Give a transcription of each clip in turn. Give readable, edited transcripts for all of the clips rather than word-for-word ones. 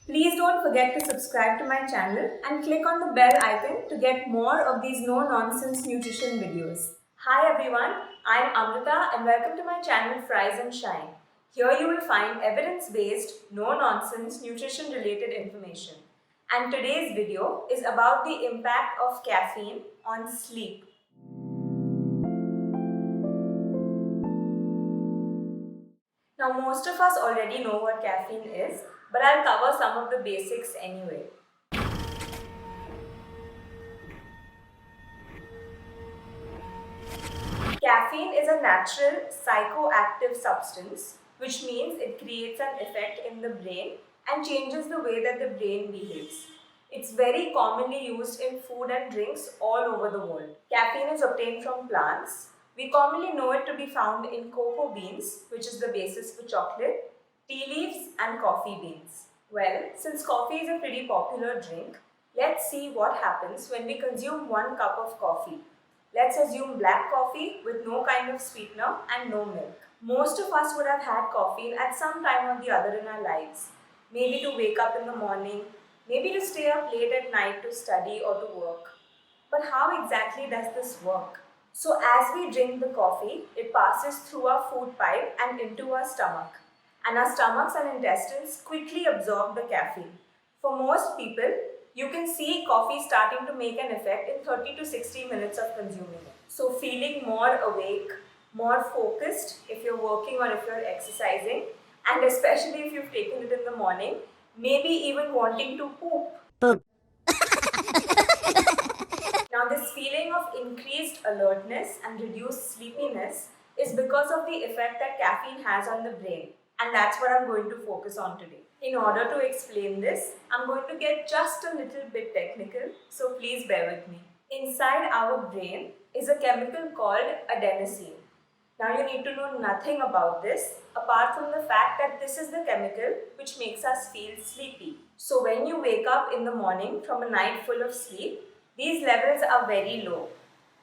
Please don't forget to subscribe to my channel and click on the bell icon to get more of these no-nonsense nutrition videos. Hi everyone, I am Amrita and welcome to my channel Fries and Shine. Here you will find evidence-based, no-nonsense nutrition-related information. And today's video is about the impact of caffeine on sleep. Now most of us already know what caffeine is, but I'll cover some of the basics anyway. Caffeine is a natural psychoactive substance, which means it creates an effect in the brain and changes the way that the brain behaves. It's very commonly used in food and drinks all over the world. Caffeine is obtained from plants. We commonly know it to be found in cocoa beans, which is the basis for chocolate, tea leaves and coffee beans. Well, since coffee is a pretty popular drink, let's see what happens when we consume 1 cup of coffee. Let's assume black coffee with no kind of sweetener and no milk. Most of us would have had caffeine at some time or the other in our lives. Maybe to wake up in the morning, maybe to stay up late at night to study or to work. But how exactly does this work? So as we drink the coffee, it passes through our food pipe and into our stomach. And our stomachs and intestines quickly absorb the caffeine. For most people, you can see coffee starting to make an effect in 30 to 60 minutes of consuming it. So feeling more awake, more focused if you're working or if you're exercising, and especially if you've taken it in the morning, maybe even wanting to poop. Now this feeling of increased alertness and reduced sleepiness is because of the effect that caffeine has on the brain, and that's what I'm going to focus on today. In order to explain this, I'm going to get just a little bit technical, so please bear with me. Inside our brain is a chemical called adenosine. Now you need to know nothing about this apart from the fact that this is the chemical which makes us feel sleepy. So when you wake up in the morning from a night full of sleep, these levels are very low.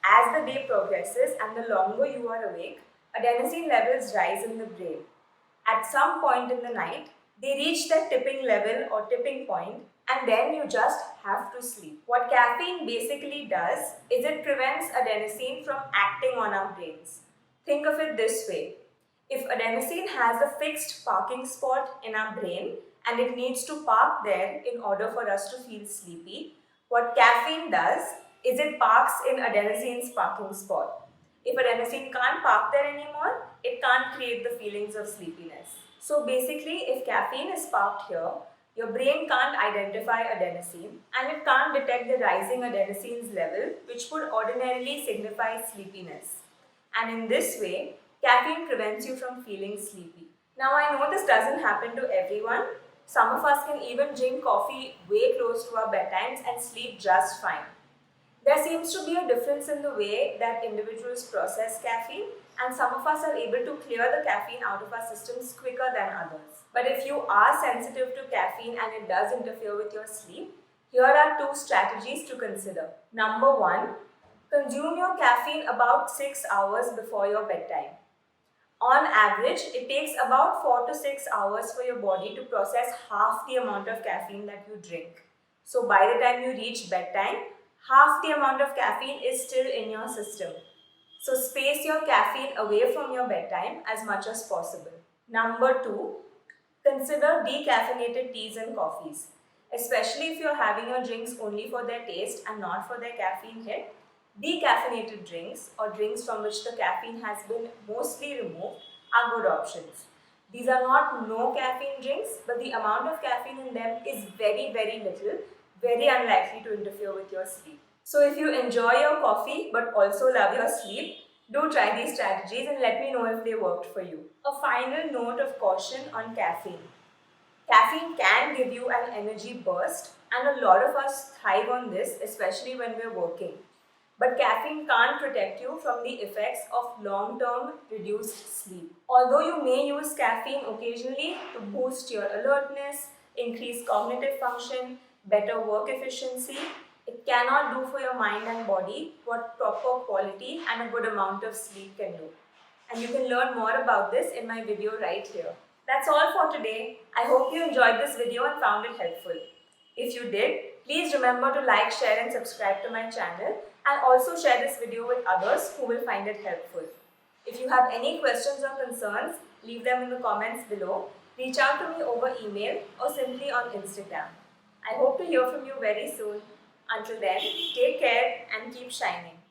As the day progresses and the longer you are awake, adenosine levels rise in the brain. At some point in the night, they reach that tipping level or tipping point, and then you just have to sleep. What caffeine basically does is it prevents adenosine from acting on our brains. Think of it this way. If adenosine has a fixed parking spot in our brain and it needs to park there in order for us to feel sleepy, what caffeine does is it parks in adenosine's parking spot. If adenosine can't park there anymore, it can't create the feelings of sleepiness. So basically, if caffeine is parked here, your brain can't identify adenosine and it can't detect the rising adenosine's level, which would ordinarily signify sleepiness. And in this way, caffeine prevents you from feeling sleepy. Now I know this doesn't happen to everyone. Some of us can even drink coffee way close to our bedtimes and sleep just fine. There seems to be a difference in the way that individuals process caffeine, and some of us are able to clear the caffeine out of our systems quicker than others. But if you are sensitive to caffeine and it does interfere with your sleep, here are 2 strategies to consider. Number 1, consume your caffeine about 6 hours before your bedtime. On average, it takes about 4 to 6 hours for your body to process half the amount of caffeine that you drink. So by the time you reach bedtime, half the amount of caffeine is still in your system. So space your caffeine away from your bedtime as much as possible. Number 2, consider decaffeinated teas and coffees. Especially if you're having your drinks only for their taste and not for their caffeine hit, decaffeinated drinks or drinks from which the caffeine has been mostly removed are good options. These are not no caffeine drinks, but the amount of caffeine in them is very, very little, very unlikely to interfere with your sleep. So if you enjoy your coffee but also love your sleep, do try these strategies and let me know if they worked for you. A final note of caution on caffeine. Caffeine can give you an energy burst, and a lot of us thrive on this, especially when we're working. But caffeine can't protect you from the effects of long-term reduced sleep. Although you may use caffeine occasionally to boost your alertness, increase cognitive function, better work efficiency, it cannot do for your mind and body what proper quality and a good amount of sleep can do. And you can learn more about this in my video right here. That's all for today. I hope you enjoyed this video and found it helpful. If you did, please remember to like, share and subscribe to my channel, and also share this video with others who will find it helpful. If you have any questions or concerns, leave them in the comments below. Reach out to me over email or simply on Instagram. I hope to hear from you very soon. Until then, take care and keep shining.